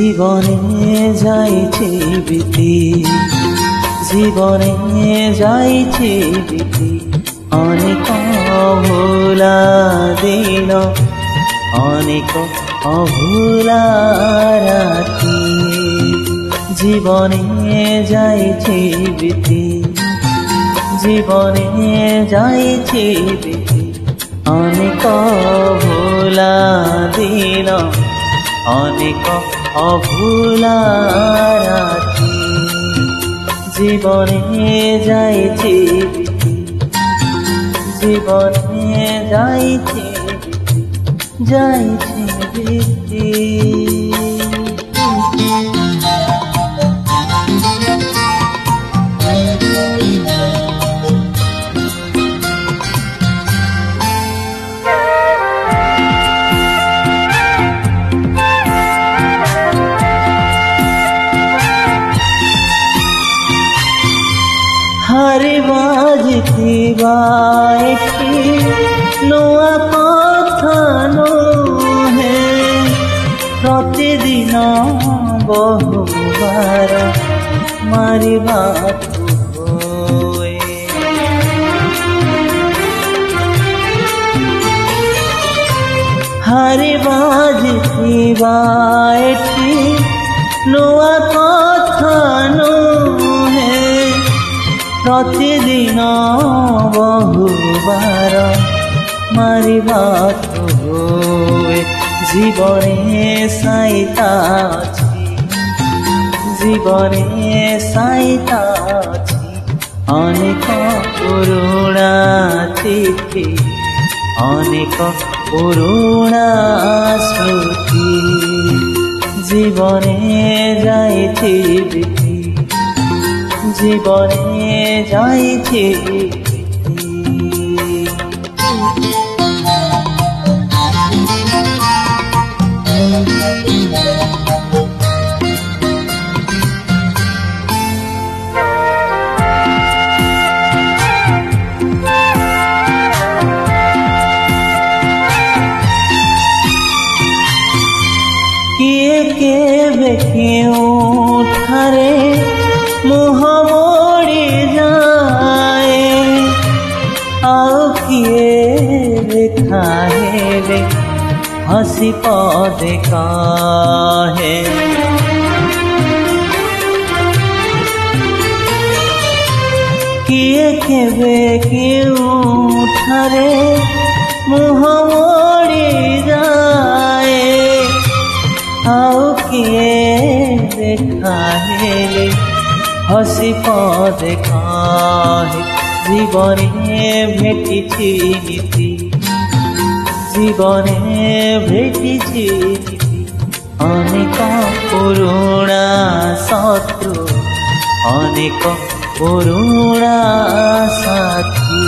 জীবনে যাইছে বিতি, জীবনে যাইছে বিতি, অনেক অভুলা দিন, অনেক অভুলা রাতি। জীবনে যাইছে বিতি, জীবনে যাইছে বিতি, অনেক অভুলা দিন, অনেক অভুলা রাতি। জীবনে যাইছে বিতি, জীবনে যাইছে বিতি, যাইছে বিতি। हरे बाजथिबा एठी नूआ कथा नोहे, प्रतिदिन बहुबार मारिबाकु होए। हरे बाजथिबा एठी नूआ कथा नोहे, प्रतिदिन बहुबार मारिबाकु होए। जीवने साइता अछि, जीवने साइता अछि, अनेक पुरुणा चिठी, अनेक पुरुणा स्मृति। जीवने जाइছে বিতি, জীবনে যাইছে किए केबे क्यों ठारे मुह मोड़ी जाए, आओ किए देखा है हसी पदे काहे। किए केबे क्यों ठारे मुह मोड़ी जाए, आओ किए देखा है हसी पदे काहे। जीवने भेटिछि नीति, जीवने भेटिछि नीति, अनेक पुरुणा शत्रु, अनेक पुरुणा साथी।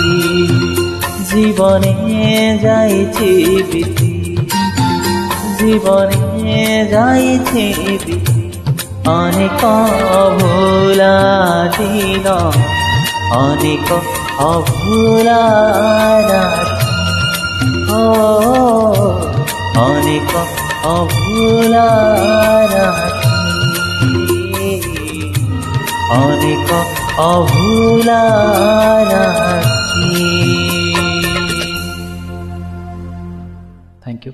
जीवने जाइছে বিতি, জীবনে যাইছে বিতি, অনেক অভুলা দিন, অনেক অভুলা রাতি। অনেক অভুলা রাতি, অনেক অভুলা রাতি। Thank you.